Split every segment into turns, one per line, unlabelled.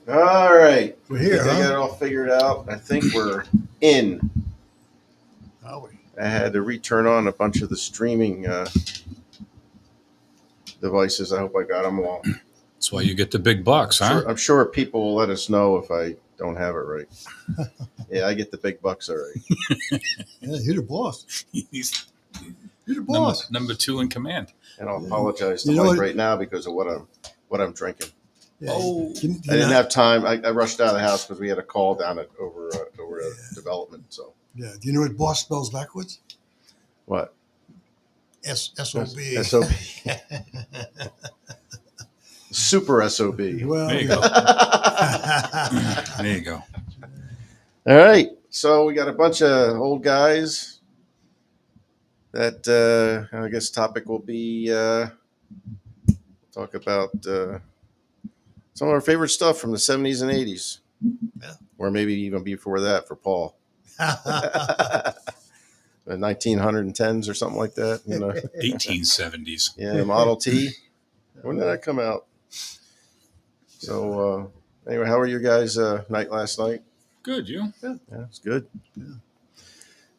All right.
We're here,
I got it
huh?
all figured out. I think we're in.
Are we?
I had to return on a bunch of the streaming devices. I hope I got them all.
That's why you get the big bucks, huh?
I'm sure people will let us know if I don't have it right. Yeah, I get the big bucks all right.
Yeah, you're the boss.
He's
You're the boss.
number two in command.
And I'll apologize to
You know
Mike
what-
right now because of what I'm drinking.
Yeah.
Oh.
I didn't have time. I rushed out of the house because we had a call down at over a development. So
Yeah. Do you know what boss spells backwards?
what?
SOB.
SOB. Super SOB.
Well,
There you
yeah.
go. There you go.
All right. So we got a bunch of old guys that I guess topic will be talk about some of our favorite stuff from the 70s and 80s.
Yeah.
Or maybe even before that for Paul. The 1910s or something like that,
1870s.
Yeah, Model T. When did that come out? So anyway, how were your guys' night last night?
Good, you?
Yeah, it's good.
Yeah.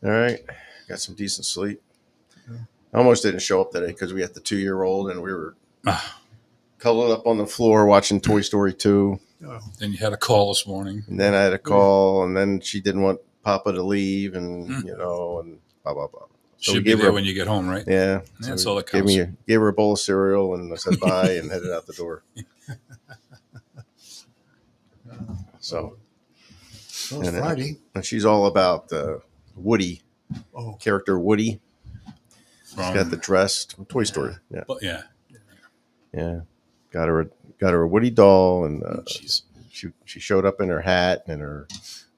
All right, got some decent sleep.
Yeah.
I almost didn't show up today because we had the 2-year-old and we were
Ah.
cuddled up on the floor watching Toy Story 2.
Oh,
Then you had a call this morning.
And then I had a call, and then she didn't want Papa to leave, and
Hmm.
and blah blah blah. So we
Should be
gave
there
her-
when you get home, right?
Yeah,
That's
we
all that counts.
Gave her a bowl of cereal, and I said bye, and headed out the door. So,
well, it's
And,
Friday.
and she's all about Woody,
Oh,
character Woody. She's
From-
got the dress from Toy Story. Yeah,
But yeah.
yeah. Got her a Woody doll, and
Jeez.
she showed up in her hat and her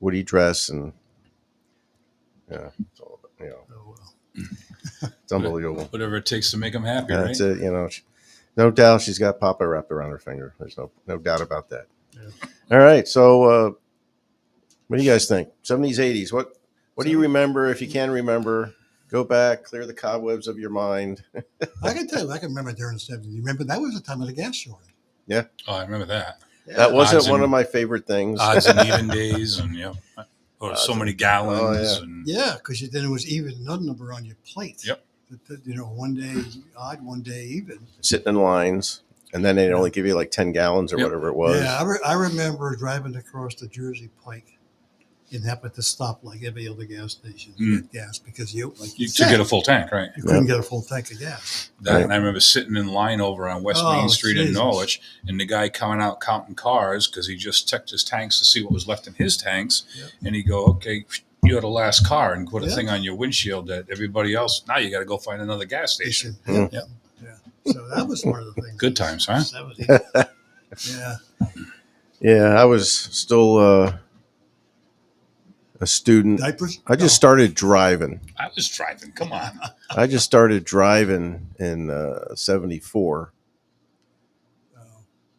Woody dress, and yeah, it's all
oh well.
it's unbelievable.
Whatever it takes to make them happy, right?
That's it. No doubt she's got Papa wrapped around her finger. There's no doubt about that.
Yeah.
All right. So, what do you guys think? 70s, 80s. What do you remember? If you can remember, go back, clear the cobwebs of your mind.
I can tell you, I can remember during the 70s. You remember that was the time of the gas shortage.
Oh, I remember that.
That wasn't
Odds
one
and-
of my favorite things.
Odds and even days, and or so many gallons.
Oh, yeah.
And
Yeah, because then it was even another number on your plate.
Yep.
One day odd, one day even.
Sitting in lines, and then they'd only give you like 10 gallons or
Yep.
whatever it was.
Yeah, I remember driving across the Jersey Pike and happened to stop like every other gas station to get gas because
you to
said,
get a full tank, right?
you couldn't get a full tank of gas.
That, and I remember sitting in line over on West
Oh,
Main Street in
Jesus.
Norwich, and the guy coming out counting cars because he just checked his tanks to see what was left in his tanks,
Yep.
and he go, "Okay, you're the last car," and put a
Yeah.
thing on your windshield that everybody else. Now you got to go find another gas station.
Mm.
Yeah. Yeah. So that was one of the things.
Good times, huh?
70s. Yeah.
Yeah, I was still a student.
Diapers?
I just started driving.
I was driving. Come on.
I just started driving in 74.
Oh,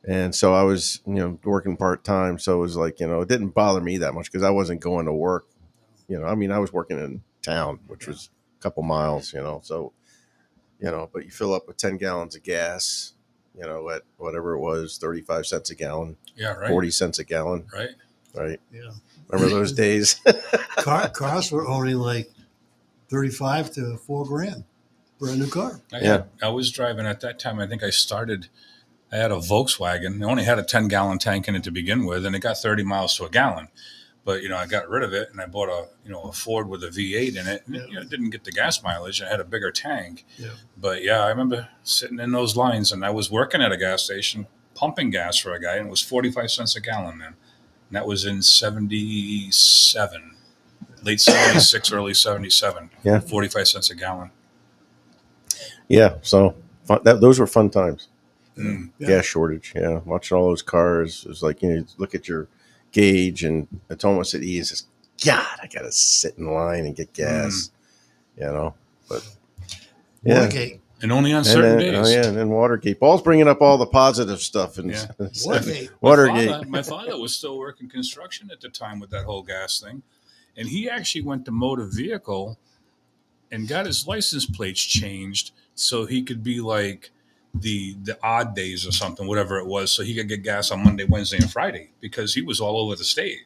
And so I was, working part time. So it was like, it didn't bother me that much because I wasn't going to work. I was working in town, which was a couple miles, so, but you fill up with 10 gallons of gas, at whatever it was, 35 cents a gallon,
Yeah, right.
40 cents a gallon,
Right.
right?
yeah.
Remember those days?
Cars were only like 35 to $4,000 for a new car.
I was driving at that time. I think I had a Volkswagen. It only had a 10-gallon tank in it to begin with, and it got 30 miles to a gallon. But, I got rid of it, and I bought a Ford with a V8 in it. And it didn't get the gas mileage. It had a bigger tank.
Yeah.
But, yeah, I remember sitting in those lines, and I was working at a gas station, pumping gas for a guy, and it was 45 cents a gallon then. And that was in 77, late 76, early 77.
Yeah.
45 cents a gallon.
Yeah. So those were fun times.
Mm.
Yeah.
Gas shortage. Yeah. Watching all those cars. It was like, you look at your gauge and it's almost at ease. It's, God, I got to sit in line and get gas, but yeah.
Watergate.
And only on
And
certain
then,
days.
and then Watergate. Paul's bringing up all the positive stuff. And
Yeah.
Watergate.
Watergate.
My father was still working construction at the time with that whole gas thing. And he actually went to motor vehicle and got his license plates changed so he could be like the odd days or something, whatever it was, so he could get gas on Monday, Wednesday, and Friday because he was all over the state.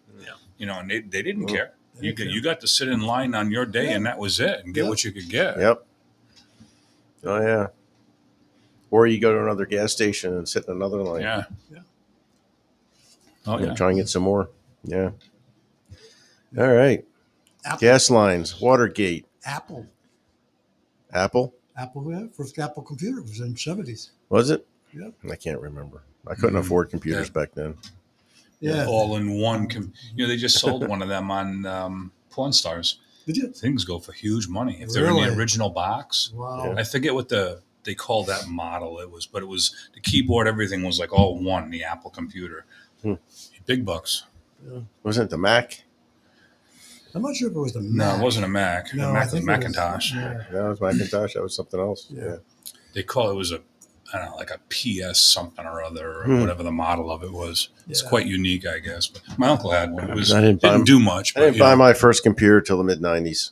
Yeah.
And they didn't care.
They didn't
You got to sit in line on your day, and that was it, and get what you could get.
Yep. Oh yeah. Or you go to another gas station and sit in another line.
Yeah.
Yeah.
Oh yeah.
Try and get some more. Yeah. All right.
Apple.
Gas lines. Watergate.
Apple.
Apple.
Yeah. First Apple computer was in the 70s.
Was it?
Yep.
I can't remember. I couldn't afford computers back then.
Yeah.
All in one. They just sold one of them on Pawn Stars.
Did you?
Things go for huge money if they're in
Really?
the original box.
Wow.
I forget what they called that model. It was the keyboard. Everything was like all one. The Apple computer. Big bucks.
Yeah.
Wasn't it the Mac?
I'm not sure if it was the
No,
Mac.
it wasn't a Mac.
No,
The
I
Mac was
think it was-
Macintosh.
yeah.
No, it was Macintosh. That was something else.
Yeah.
Yeah.
They call it was I don't know, like a PS something or other, or whatever the model of it was. It's
Yeah.
quite unique, I guess. But my uncle had one. It was
I didn't
do much.
I
But,
didn't buy my first computer till the mid '90s.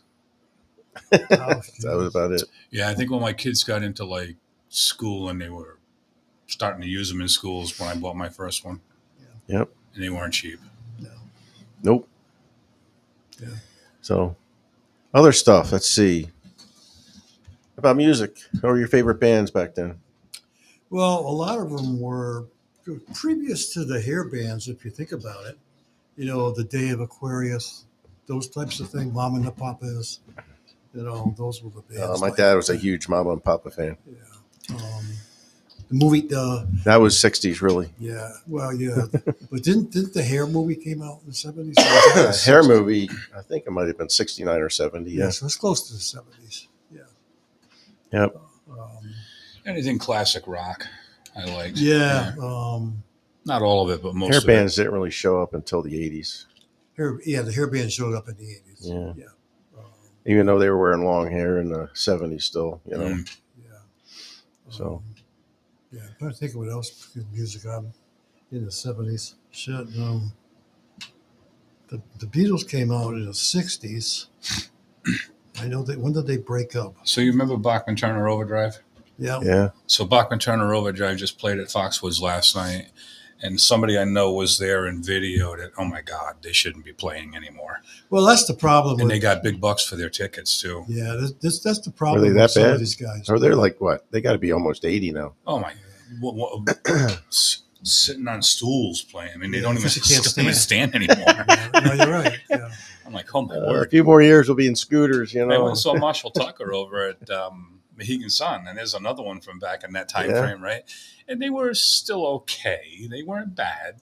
Oh,
That was about it.
Yeah, I think when my kids got into like school and they were starting to use them in schools when I bought my first one.
Yep.
And they weren't cheap.
no.
Nope.
Yeah.
So, other stuff. Let's see. About music. What were your favorite bands back then?
Well, a lot of them were previous to the hair bands, if you think about it. The Day of Aquarius, those types of things, Mom and the Papas, those were the bands.
My dad was a huge Mama and Papa fan.
Yeah. The movie,
That was '60s, really.
yeah, well, yeah. But didn't the hair movie came out in the 70s?
Hair movie. I think it might have been '69 or '70.
Yeah,
Yeah.
so it's close to the 70s. Yeah.
Yep.
Anything classic rock, I liked.
Yeah.
Not all of it, but most
Hair
of
bands didn't really show up until the '80s.
The hair band showed up in the 80s.
Yeah.
Yeah.
Even though they were wearing long hair in the '70s, still.
Mm.
Yeah.
So.
Yeah, I'm trying to think of what else good music I'm in the 70s. Shit, the Beatles came out in the 60s. I know when did they break up?
So you remember Bachman Turner Overdrive?
Yeah.
Yeah.
So Bachman Turner Overdrive just played at Foxwoods last night, and somebody I know was there and videoed it. Oh my God, they shouldn't be playing anymore.
Well, that's the problem.
And they got big bucks for their tickets too.
Yeah, that's the problem
Are they
with
that
some
bad?
of these guys.
Or they're like what? They got to be almost 80 now.
Oh my! Sitting on stools playing. I mean, they
Yeah,
don't even,
because you can't
even stand anymore.
Yeah, no, you're right. Yeah.
I'm like, oh my
A
word!
few more years, we'll be in scooters.
I went and saw Marshall Tucker over at Mohegan Sun, and there's another one from back in that time frame, right? And they were still okay. They weren't bad.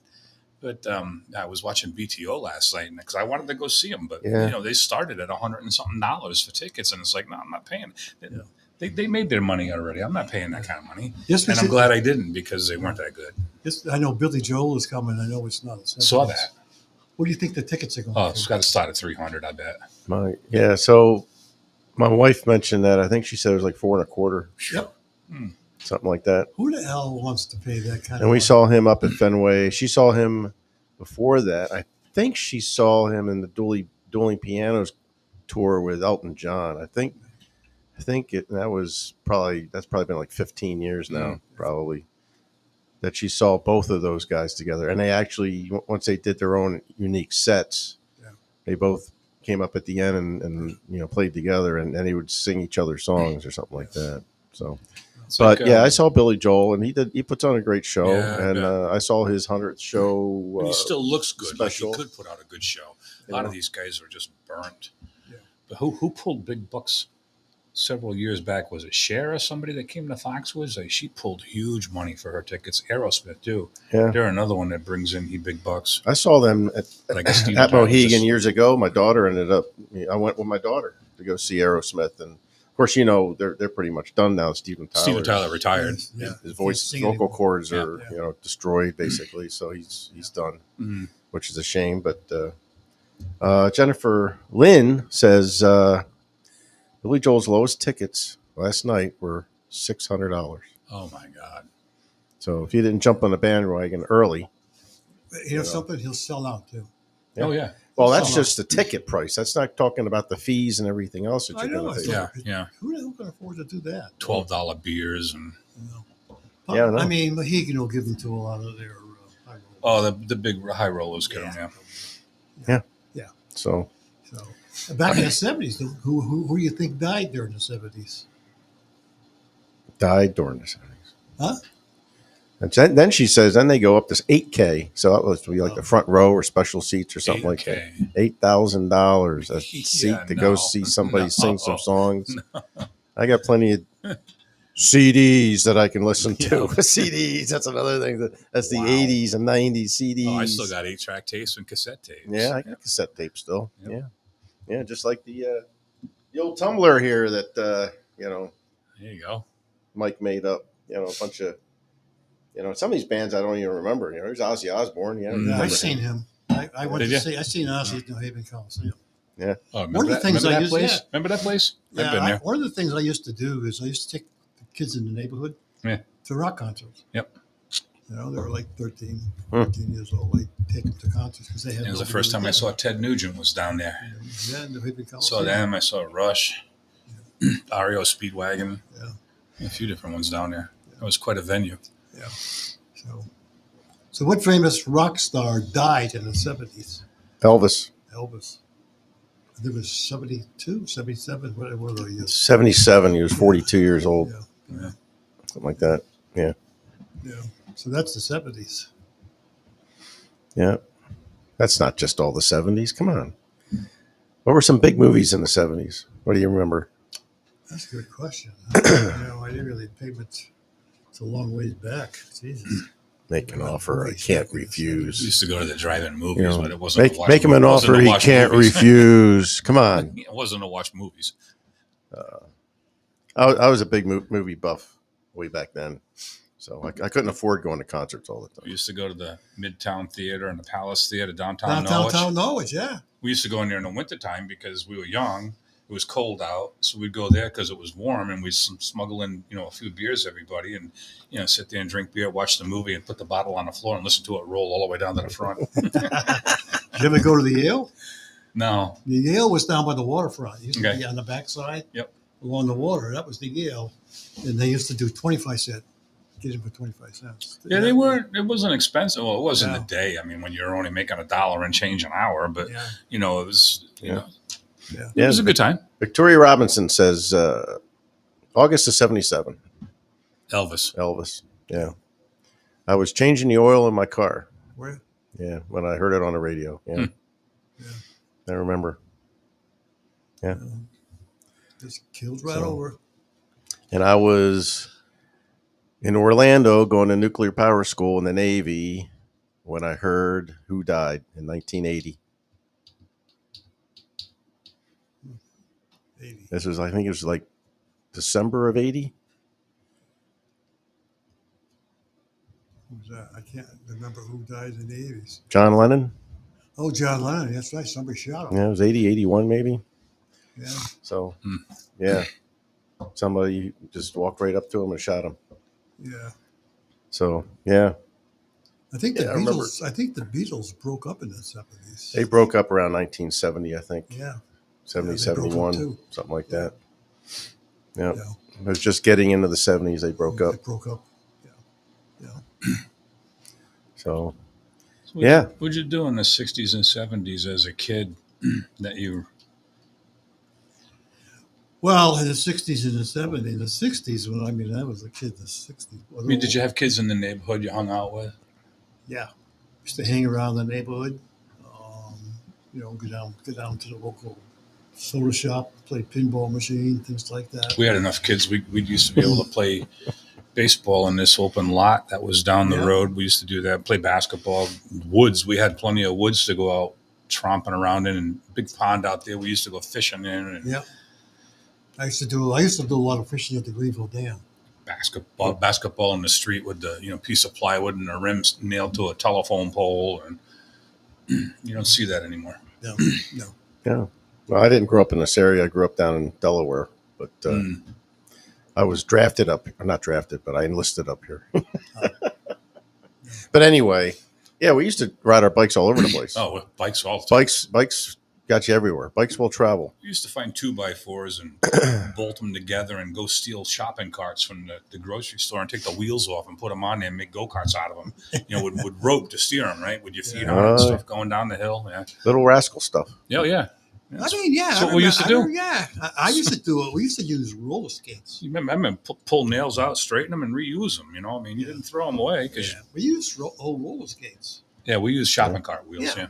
But I was watching BTO last night because I wanted to go see them. But, they started at $100 and something for tickets. And it's like, no, I'm not paying.
Yeah.
They made their money already. I'm not paying that kind of money.
Yes,
and I'm glad I didn't because they weren't that good.
I know Billy Joel is coming. I know it's not.
Saw that.
What do you think the tickets are going
Oh,
for?
it's got to start at $300, I bet.
So my wife mentioned that. I think she said it was like $425.
Yep.
Something like that.
Who the hell wants to pay that kind of
And we
money?
saw him up at Fenway. She saw him before that. I think she saw him in the Dueling Pianos tour with Elton John. I think that's probably been like 15 years now, probably, that she saw both of those guys together. And they actually, once they did their own unique sets, they both came up at the end and played together, and they would sing each other's songs or something like that. So.
It's
But
like,
I saw Billy Joel, and he puts on a great show.
Yeah,
and
yeah.
I saw his 100th show.
he still looks good.
special.
Like he could put out a good show. A lot of these guys are just burnt.
Yeah.
But who pulled big bucks several years back? Was it Cher or somebody that came to Foxwoods? Like, she pulled huge money for her tickets. Aerosmith too.
Yeah.
They're another one that brings in big bucks.
I saw them
But I guess Steven
at
Tyler
Mohegan
just-
years ago. My daughter I went with my daughter to go see Aerosmith, and of course, they're pretty much done now. Steven Tyler
retired.
Yeah.
His voice,
Can't sing
vocal
anymore.
cords
Yeah.
are destroyed basically. So he's done,
Mhm.
which is a shame. But Jennifer Lynn says Billy Joel's lowest tickets last night were $600.
Oh my God.
So if you didn't jump on the bandwagon early,
Something he'll sell out too.
Yeah.
Oh yeah.
well, that's
So-
just the ticket price. That's not talking about the fees and everything else that
I
you're
know.
going to
I
pay.
know.
Yeah.
Who the hell can afford to do that?
$12 beers and
You know?
Yeah, I know.
I mean, Mohegan will give them to a lot of their high rollers.
Oh, the big high rollers get them.
Yeah.
Yeah.
So
So back in the 70s, who do you think died during the 70s?
died during the 70s.
Huh?
And then she says, then they go up this 8K. So that was to be like the front row or special seats or something like that. $8,000 a seat to go see somebody sing some songs. I got plenty of CDs that I can listen to. CDs, that's another thing. That's the 80s and 90s CDs.
Oh, I still got 8-track tapes and cassette tapes.
Yeah, I got cassette tapes still.
Yep.
Yeah, just like the old Tumblr here that
There you go.
Mike made up. A bunch of some of these bands I don't even remember. There's Ozzy Osbourne.
I've seen him. I went
Did
to
you?
see. I seen Ozzy at New Haven Coliseum.
Yeah.
Oh,
One of the things I used.
place? Remember that place? I've been there.
One of the things I used to do is I used to take the kids in the neighborhood to rock concerts.
Yep.
They were like 13, 14 years old. I take them to concerts because they had.
It was the first time I saw Ted Nugent was down there.
Yeah, New Haven Coliseum.
Saw them. I saw Rush, REO Speedwagon.
Yeah.
A few different ones down there. It was quite a venue.
Yeah. So what famous rock star died in the 70s?
Elvis.
Elvis. I think it was 72, 77, whatever the years.
77. He was 42 years old.
Yeah.
Something like that. Yeah.
Yeah. So that's the 70s.
Yeah. That's not just all the 70s. Come on. What were some big movies in the 70s? What do you remember?
That's a good question. I didn't really pay much. It's a long ways back. Jesus.
Make an offer I can't
We
refuse.
used to go to the drive-in movies, but it wasn't
Make,
to watch
make him an
movies. It
offer
wasn't to
he
watch
can't
movies.
refuse. Come on.
It wasn't to watch movies.
I was a big movie buff way back then. So I couldn't afford going to concerts all the
We
time.
used to go to the Midtown Theater and the Palace Theater downtown
Downtown
Norwich.
Norwich, yeah.
We used to go in there in the wintertime because we were young. It was cold out, so we'd go there because it was warm, and we'd smuggle in, a few beers, everybody, and sit there and drink beer, watch the movie, and put the bottle on the floor and listen to it roll all the way down to the front.
Did you ever go to the Yale?
No,
The Yale was down by the waterfront. It used to
Okay.
be on the backside.
Yep.
Along the water. That was the Yale. And they used to do 25 cents. Get it for 25 cents.
yeah, they weren't. It wasn't expensive. Well, it was in
Yeah.
the day. I mean, when you're only making $1 and change an hour, but
Yeah.
it was,
Yeah.
it was a good time.
Victoria Robinson says August of 77.
Elvis.
Elvis. Yeah. I was changing the oil in my car.
Where?
Yeah. When I heard it on the radio. Yeah.
Yeah.
I remember. Yeah.
Just killed right
So-
over.
And I was in Orlando going to nuclear power school in the Navy when I heard who died in 1980.
80.
This was, I think it was like December of 80.
Who was that? I can't remember who died in the 80s.
John Lennon.
Oh, John Lennon. That's right. Somebody shot him.
Yeah, it was 80, 81 maybe.
Yeah.
So, yeah. Somebody just walked right up to him and shot him.
Yeah.
So, yeah.
I think
Yeah, I remember.
I think the Beatles broke up in the 70s.
They broke up around 1970, I think.
Yeah.
70,
Yeah, they broke up
71,
too.
something like that. Yeah.
Yeah.
It was just getting into the 70s they broke up.
They broke up. Yeah.
So,
So
Yeah.
What'd you do in the 60s and 70s as a kid that you...
Well, in the 60s and the 70s, the 60s, I was a kid in the 60s.
I mean, did you have kids in the neighborhood you hung out with?
Yeah. Used to hang around the neighborhood. Go down to the local soda shop, play pinball machine, things like that.
We had enough kids. We used to be able to play baseball in this open lot that was down the
Yeah.
road. We used to do that, play basketball. Woods, we had plenty of woods to go out tromping around in, and big pond out there. We used to go fishing in, and
Yeah. I used to do a lot of fishing at the Greenville Dam.
basketball in the street with the piece of plywood and the rims nailed to a telephone pole, and you don't see that anymore.
No.
yeah. Well, I didn't grow up in this area. I grew up down in Delaware, but I was drafted up. Not drafted, but I enlisted up here. But anyway, yeah, we used to ride our bikes all over the place.
Oh, with bikes all the time.
Bikes got you everywhere. Bikes will travel.
We used to find 2x4s and bolt them together and go steal shopping carts from the grocery store and take the wheels off and put them on there and make go-karts out of them. With rope to steer them, right? With your feet on and stuff going down the hill. Yeah.
Little rascal stuff.
Yeah, yeah.
I mean, yeah.
That's what we used to do.
I used to do it. We used to use roller skates.
I remember pull nails out, straighten them, and reuse them. You didn't throw them away.
We used old roller skates.
Yeah, we used shopping cart wheels, yeah.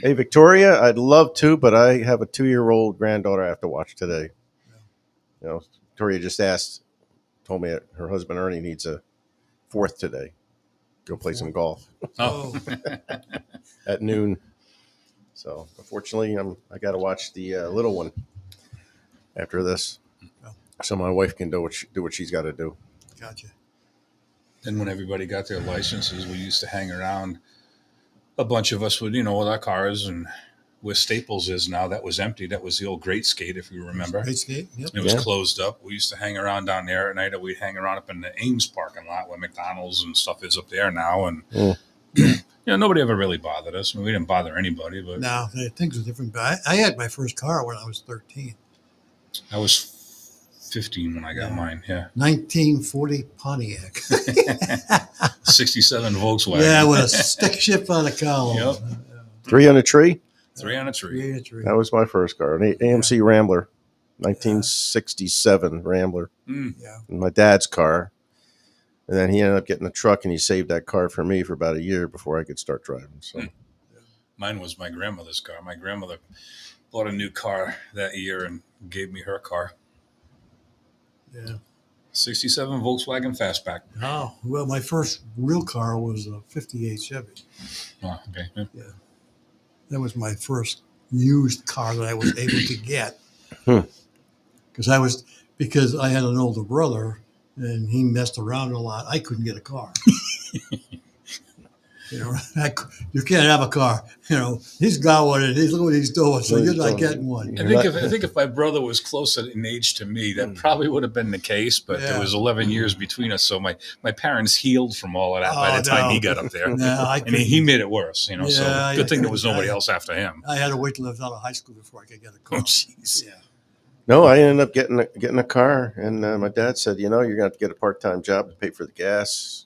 Hey, Victoria, I'd love to, but I have a 2-year-old granddaughter I have to watch today. Victoria just told me that her husband Ernie needs a 4th today. Go play some golf.
Oh.
At noon. So, unfortunately, I got to watch the little one after this, so my wife can do what she's got to do.
Gotcha.
Then when everybody got their licenses, we used to hang around. A bunch of us would, with our cars, and where Staples is now, that was empty. That was the old Great Skate, if you remember.
Great Skate, yep.
It was closed up. We used to hang around down there at night, or we'd hang around up in the Ames parking lot where McDonald's and stuff is up there now. And nobody ever really bothered us. I mean, we didn't bother anybody. But
no, things were different. But I had my first car when I was 13.
I was 15 when I got mine. Yeah,
1940 Pontiac.
67 Volkswagen.
Yeah, with a stick shift on the column.
Yep.
3 on a tree.
3 on a tree.
That was my first car, an AMC Rambler, 1967 Rambler.
Yeah.
My dad's car, and then he ended up getting a truck, and he saved that car for me for about a year before I could start driving. So,
mine was my grandmother's car. My grandmother bought a new car that year and gave me her car.
Yeah.
67 Volkswagen Fastback.
Oh, well, my first real car was a 58 Chevy.
Oh, okay.
Yeah. That was my first used car that I was able to get. Because I had an older brother and he messed around a lot. I couldn't get a car. You can't have a car. He's got one and look what he's doing. So you're not getting one.
I think if my brother was closer in age to me, that probably would have been the case. But there was 11 years between us, so my parents healed from all of that by the time he got up there. And he made it worse. So good thing there was nobody else after him.
I had to wait till I was out of high school before I could get a car.
Oh, jeez.
Yeah.
No, I ended up getting a car, and my dad said, you're going to have to get a part-time job to pay for the gas.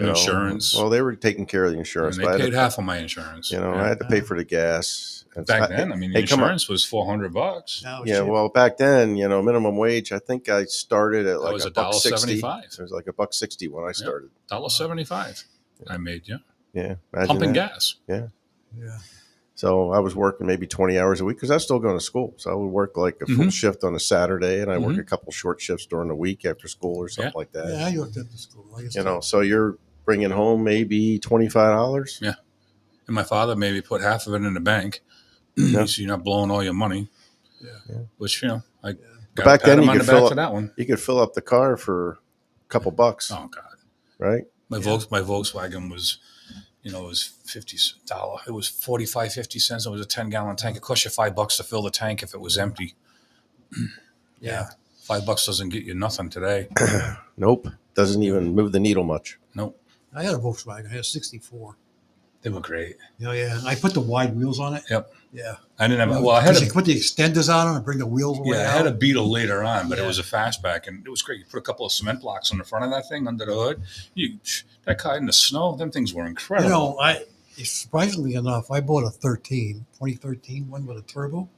Insurance.
Well, they were taking care of the insurance.
And they paid half of my insurance.
I had to pay for the gas. And
back then, the insurance was $400.
Yeah, well, back then, minimum wage. I think I started at like
$1.75.
It was like $1.60 when I started.
$1.75. I made
Yeah,
pumping gas.
Yeah.
Yeah.
So I was working maybe 20 hours a week because I was still going to school. So I would work like a full shift on a Saturday, and I work a couple short shifts during the week after school or something like that.
Yeah, I worked at the school.
So you're bringing home maybe $25.
Yeah. And my father maybe put half of it in the bank. So you're not blowing all your money.
Yeah.
Which, I got
back then you
could
fill up the car for a couple bucks.
Oh, God.
Right?
My Volkswagen was, it was $50. It was 45, 50 cents. It was a 10-gallon tank. It cost you $5 to fill the tank if it was empty. Yeah. $5 doesn't get you nothing today.
Nope. Doesn't even move the needle much.
Nope.
I had a Volkswagen. I had a 64.
They were great.
Oh, yeah. I put the wide wheels on it.
Yep.
Yeah.
I didn't have. Well, I had
to put the extenders on and bring the wheels away.
Yeah, I had a Beetle later on, but it was a fastback, and it was great. You put a couple of cement blocks on the front of that thing under the hood. That car in the snow, them things were incredible.
Surprisingly enough, I bought a 2013 one with a turbo.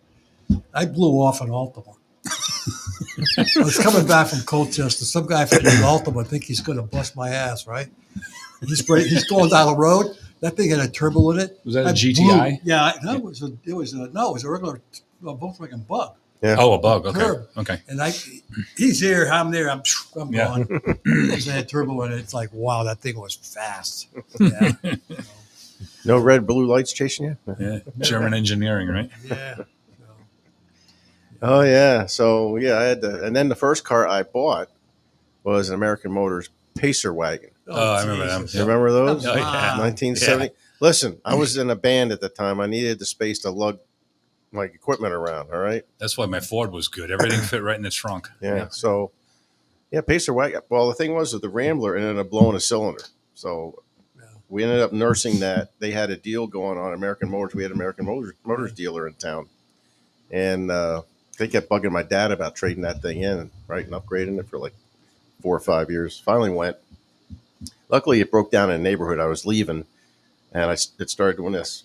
I blew off an Altima. I was coming back from Colchester. Some guy from the Altima, I think he's going to bust my ass, right? He's going down the road. That thing had a turbo in it.
Was that a GTI?
Yeah, it was a regular Volkswagen Bug.
Yeah.
Oh, a Bug. Okay.
Turbo.
Okay.
And he's here, I'm there, I'm gone. He's had turbo in it. It's like, wow, that thing was fast. Yeah.
No red, blue lights chasing you?
Yeah. German engineering, right?
Yeah.
Oh, yeah. So, I had and then the first car I bought was an American Motors Pacer wagon.
Oh, I remember them.
You remember those?
Oh, yeah.
1970.
Yeah.
Listen, I was in a band at the time. I needed the space to lug my equipment around, all right?
That's why my Ford was good. Everything fit right in the trunk.
Yeah. So, Pacer wagon. Well, the thing was with the Rambler, it ended up blowing a cylinder. So we ended up nursing that. They had a deal going on American Motors. We had an American Motors dealer in town, and they kept bugging my dad about trading that thing in, right, and upgrading it for like 4 or 5 years. Finally went. Luckily, it broke down in a neighborhood. I was leaving, and it started doing this.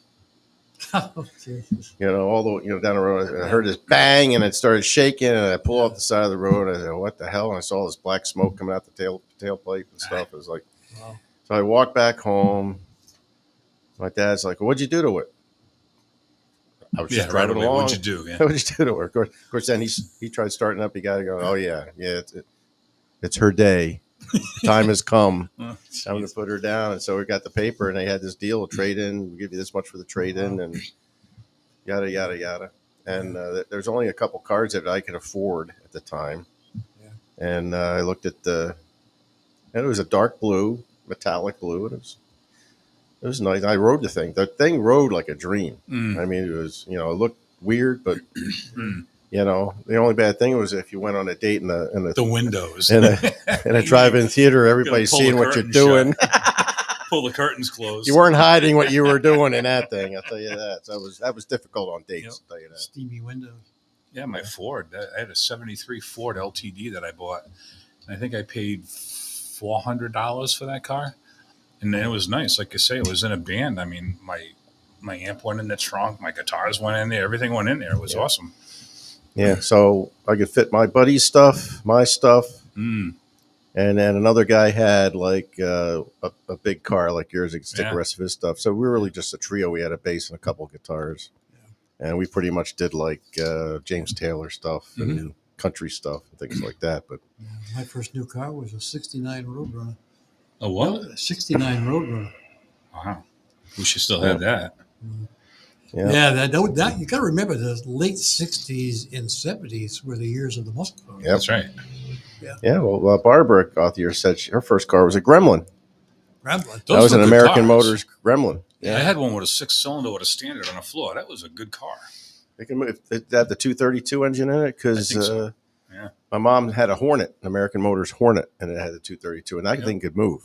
Oh, Jesus.
All the down the road. I heard this bang, and it started shaking, and I pulled off the side of the road. I said, "What the hell?" And I saw this black smoke coming out the tailplate and stuff. It was like,
Wow.
so I walked back home. My dad's like, "What'd you do to it?" I was just driving along.
What'd you do? Yeah.
What'd you do to it? Of course, then he tried starting up. He got to go. Oh yeah, it's her day. Time has come. Time to put her down. And so we got the paper, and they had this deal: trade in. We give you this much for the trade in, and yada yada yada. And there's only a couple cars that I could afford at the time.
Yeah.
And I looked at and it was a dark blue, metallic blue, and it was nice. I rode the thing. The thing rode like a dream. I mean, it was, it looked weird, but the only bad thing was if you went on a date in the
windows
in a drive-in theater, everybody's seeing what you're doing.
Pull the curtains closed.
You weren't hiding what you were doing in that thing. I'll tell you that. So that was difficult on dates.
Yep.
I'll tell you that.
Steamy windows.
Yeah, my Ford. I had a '73 Ford LTD that I bought. I think I paid $400 for that car. And it was nice. Like I say, it was in a band. I mean, my amp went in the trunk. My guitars went in there. Everything went in there. It was awesome.
Yeah, so I could fit my buddy's stuff, my stuff. And then another guy had like a big car like yours. He could stick the rest of his stuff. So we were really just a trio. We had a bass and a couple of guitars. Yeah. And we pretty much did like James Taylor stuff and country stuff and things like that. But
my first new car was a 69 Roadrunner.
A what?
A 69 Roadrunner.
Wow. We should still have that.
Yeah, that you got to remember the late 60s and 70s were the years of the muscle car.
Yep.
That's right.
Yeah, well, Barbara Gauthier said her first car was a Gremlin.
Gremlin.
That was an American Motors Gremlin.
Yeah, I had one with a 6-cylinder with a standard on the floor. That was a good car.
They can move. It had the 232 engine in it because
so.
My mom had a Hornet, an American Motors Hornet, and it had the 232, and that thing could move.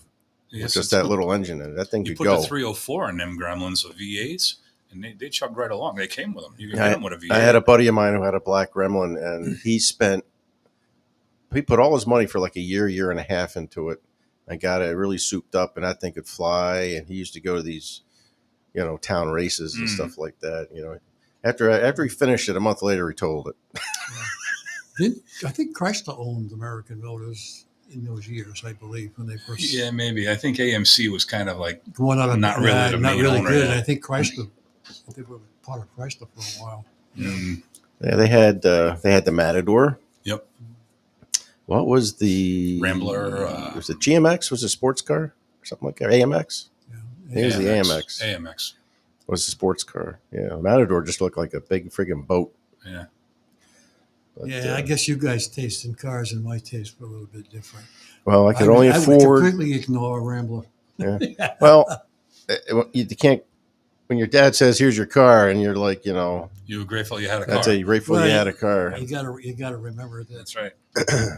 With just that little engine in it. That thing could go.
You put the 304 in them Gremlins of V8s, and they chugged right along. They came with them. You could get them with a V8.
I had a buddy of mine who had a black Gremlin, and he put all his money for like a year and a half into it, and got it really souped up, and that thing could fly. And he used to go to these, town races and stuff like that. After he finished it, a month later, he told it.
I think Chrysler owned American Motors in those years, I believe, when they first.
Yeah, maybe. I think AMC was kind of like
going on
not really
good. Yet. I think Chrysler. They were part of Chrysler for a while.
Yeah, they had the Matador.
Yep.
What was the
Rambler?
Was it GMX? Was it a sports car or something like that? AMX. Yeah. It was the AMX.
AMX
was a sports car. Yeah, Matador just looked like a big friggin' boat.
Yeah.
But, I guess you guys' taste in cars and my taste were a little bit different.
Well, I could only afford.
I would completely ignore a Rambler.
Yeah. Well, you can't. When your dad says, "Here's your car," and you're like,
you were grateful you had a car.
That's you grateful you had a car.
You gotta remember that.
That's right.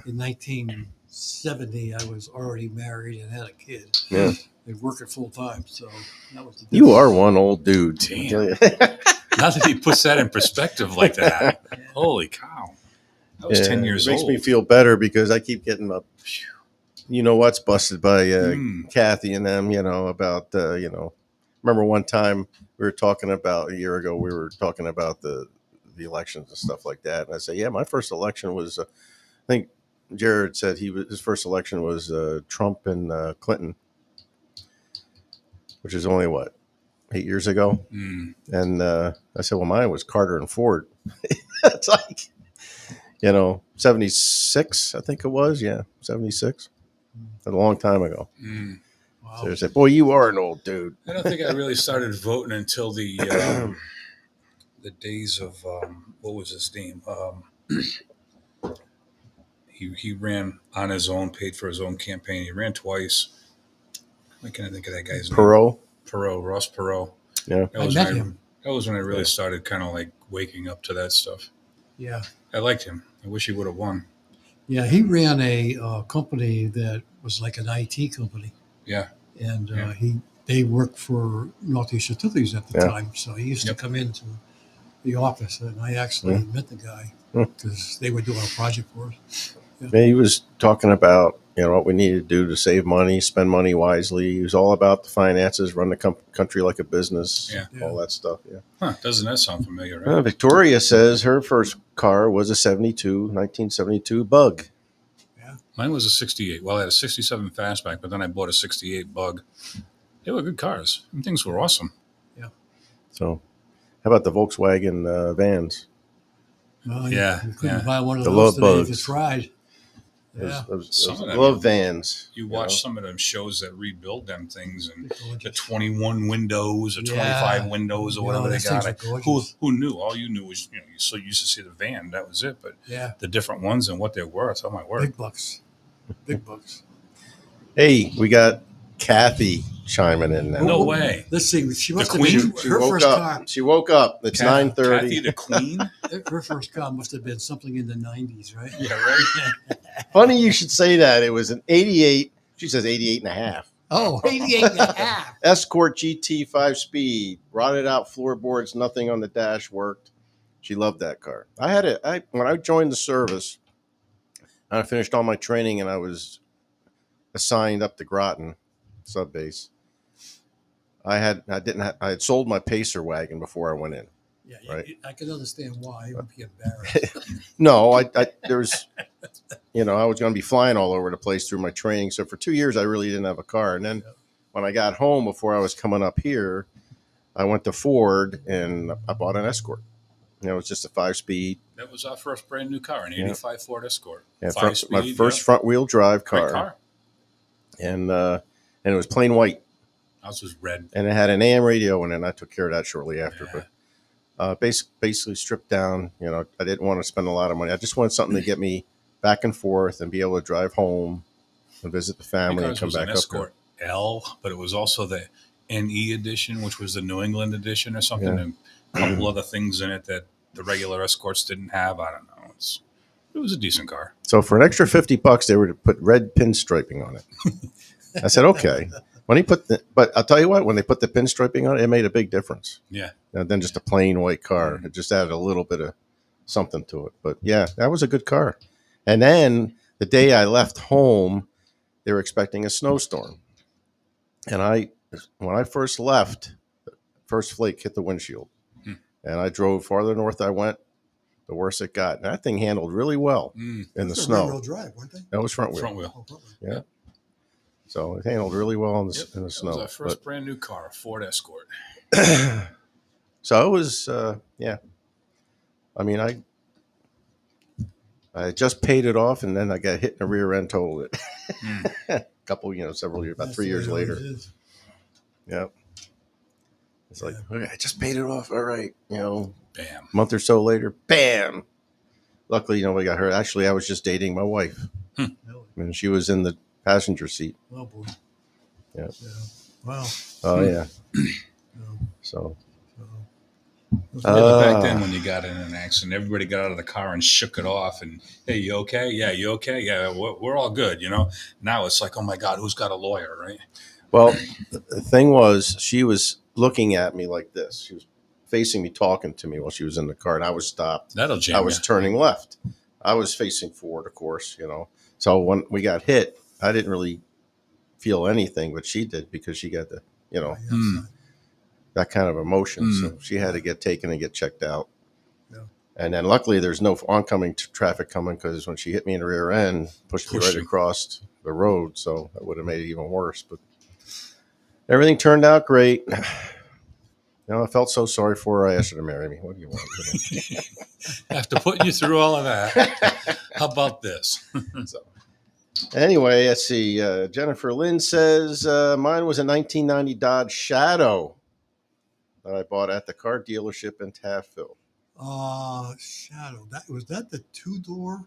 In 1970, I was already married and had a kid.
Yeah.
And working full time, so that was.
You are one old dude.
Damn. Not that he puts that in perspective like that. Holy cow! I was 10 years old.
It makes me feel better because I keep getting up. What's busted by Kathy and them. About Remember one time we were talking about a year ago. We were talking about the elections and stuff like that, and I said, "Yeah, my first election was." I think Jared said his first election was Trump and Clinton, which is only 8 years ago. And I said, "Well, mine was Carter and Ford." It's like 76, I think it was. Yeah, 76. A long time ago.
Wow.
So they said, "Boy, you are an old dude."
I don't think I really started voting until the days of what was his name? He ran on his own, paid for his own campaign. He ran twice. I can't think of that guy's name. Ross Perot.
Yeah,
I met him. That was when I really started kind of like waking up to that stuff.
Yeah,
I liked him. I wish he would have won.
Yeah, he ran a company that was like an IT company.
Yeah.
And they worked for Northeast Utilities at the
Yeah.
time, so he used
Yep.
to come into the office, and I actually met the guy because they were doing a project for us.
Yeah, he was talking about what we needed to do to save money, spend money wisely. He was all about the finances, run the country like a business,
Yeah.
all that stuff. Yeah.
Huh, doesn't that sound familiar, right?
Victoria says her first car was a 1972 Bug.
Mine was a 68. Well, I had a 67 Fastback, but then I bought a 68 Bug. They were good cars. And things were awesome.
So, how about the Volkswagen vans?
Well,
Yeah,
you couldn't
yeah.
buy one of
The
those
love
today if you
bugs.
tried. Yeah,
Some of them,
love vans.
You watch some of them shows that rebuild them things and
they're
the
gorgeous.
21 windows or
Yeah.
25 windows or whatever they
those things
got.
are gorgeous.
Who knew? All you knew was, you so you used to see the van. That was it. But
Yeah,
the different ones and what they're worth. Oh, my word.
big bucks. Big bucks.
Hey, we got Kathy chiming in now.
No way.
Let's see. She must
The
have been
Queen?
She
her
woke
first
up.
car.
She woke up. It's
Kathy
9:30.
the Queen?
Her first car must have been something in the '90s, right?
Yeah, right?
Funny you should say that. It was an 88. She says 88 and a half.
Oh, 88 and a half.
Escort GT 5-speed. Rotted out floorboards. Nothing on the dash worked. She loved that car. I had it. When I joined the service, I finished all my training and I was assigned up to Groton sub base. I had sold my Pacer wagon before I went in.
Yeah,
Right.
I can understand why. You would be embarrassed.
No, there was, I was going to be flying all over the place through my training. So for 2 years, I really didn't have a car. And then when I got home before I was coming up here, I went to Ford and I bought an Escort. It was just a 5-speed.
That was our first brand new car, an 85 Ford Escort.
Yeah,
5-speed,
my first front wheel drive
Great
car.
car.
And it was plain white.
Ours was red.
And it had an AM radio in it. And I took care of that shortly after.
Yeah.
But basically stripped down. I didn't want to spend a lot of money. I just wanted something to get me back and forth and be able to drive home and visit the family and come
was
back
an
up
Escort L, but it was also the NE edition, which was the New England edition or something,
Yeah.
and a couple other things in it that the regular Escorts didn't have. I don't know. It was a decent car.
So for an extra $50, they were to put red pinstriping on it. I said, okay. But I'll tell you what, when they put the pinstriping on it, it made a big difference.
Yeah.
Than just a plain white car. It just added a little bit of something to it. But yeah, that was a good car. And then the day I left home, they were expecting a snowstorm. And when I first left, the first flake hit the windshield. And I drove farther north I went, the worse it got. And that thing handled really well in the snow.
Rear-wheel drive, weren't they?
That was front wheel.
Front wheel.
Oh, probably.
Yeah. So it handled really well in the
That
snow.
was our first brand new car, a Ford Escort.
So it was, yeah. I mean, I just paid it off, and then I got hit in the rear end, totaled it. Several years, about
That's
3
the
years
way it
later.
is.
Yeah. It's like, okay, I just paid it off. All right.
Bam.
A month or so later, bam. Luckily, we got hurt. Actually, I was just dating my wife,
Really?
and she was in the passenger seat.
Oh, boy.
Yeah.
Wow.
Oh, yeah.
Yeah.
So,
Back then, when you got in an accident, everybody got out of the car and shook it off. And hey, you okay? Yeah, you okay? Yeah, we're all good. Now it's like, oh my God, who's got a lawyer, right?
well, the thing was, she was looking at me like this. She was facing me, talking to me while she was in the car, and I was stopped.
That'll jam
I was turning left. I was facing forward, of course, So when we got hit, I didn't really feel anything, but she did because she got the, that kind of emotion. So she had to get taken and get checked out.
Yeah.
And then luckily there's no oncoming traffic coming because when she hit me in the rear end, pushed me right across the road. So that would have made it even worse. But everything turned out great. I felt so sorry for her. I asked her to marry me. What do you want?
After putting you through all of that, how about this?
So, anyway, let's see. Jennifer Lynn says, mine was a 1990 Dodge Shadow that I bought at the car dealership in Taftville.
Shadow. Was that the 2-door?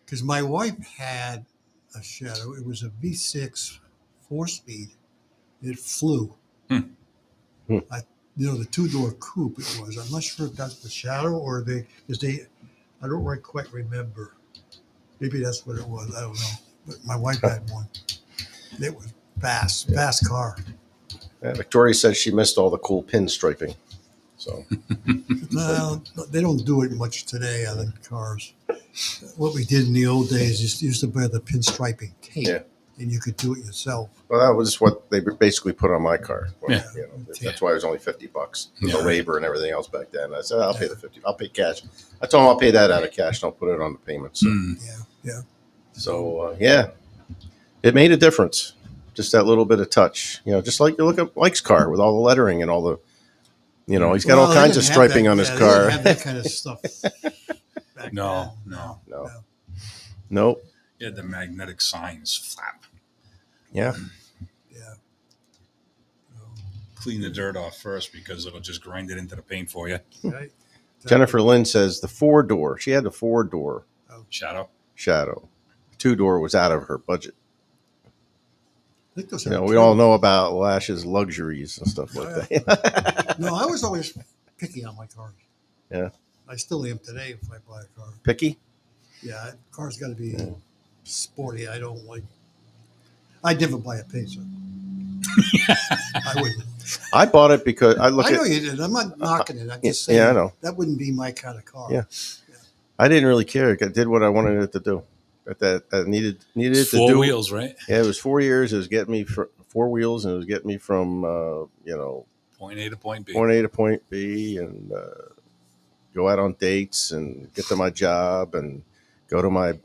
Because my wife had a Shadow. It was a V6 4-speed. It flew. The 2-door coupe it was. I'm not sure if that's the Shadow or I don't quite remember. Maybe that's what it was. I don't know. But my wife had one. It was fast car.
Victoria says she missed all the cool pinstriping. So
Well, they don't do it much today on the cars. What we did in the old days is used to buy the pinstriping tape,
Yeah.
and you could do it yourself.
well, that was what they basically put on my car. Well,
Yeah.
you know, that's why it was only $50 for
Yeah.
the labor and everything else back then. I said I'll pay the 50. I'll pay cash. I told them I'll pay that out of cash. Don't put it on the payments. So,
Mm.
Yeah.
so yeah, it made a difference. Just that little bit of touch. You know, just like you look at Mike's car with all the lettering and all the. You know, he's got all
Well,
kinds
they
of
didn't have
striping
that-
on his
yeah,
car.
They didn't have that kind of stuff. back
No,
then.
no.
No. Nope.
You had the magnetic signs flap.
Yeah.
Yeah.
Clean the dirt off first because it'll just grind it into the paint for you.
Right.
Jennifer Lynn says the 4-door. She had the 4-door
Shadow.
Shadow. 2-door was out of her budget.
I think those
You know,
had
we all know about Lash's luxuries and stuff like
Yeah.
that.
No, I was always picky on my cars.
Yeah.
I still am today if I buy a car.
Picky?
Yeah, car's got to be
Yeah.
sporty. I don't like. I'd never buy a Pacer. I wouldn't.
I bought it because I look
I know
at.
you did. I'm not knocking it. I'm just saying.
Yeah, I know.
That wouldn't be my kind of car.
Yeah. I didn't really care. It did what I wanted it to do. That needed it
It's
to
four
do.
wheels, right?
Yeah, it was 4 years. It was getting me 4 wheels, and it was getting me from
Point A to point B.
point A to point B, and go out on dates and get to my job and go to my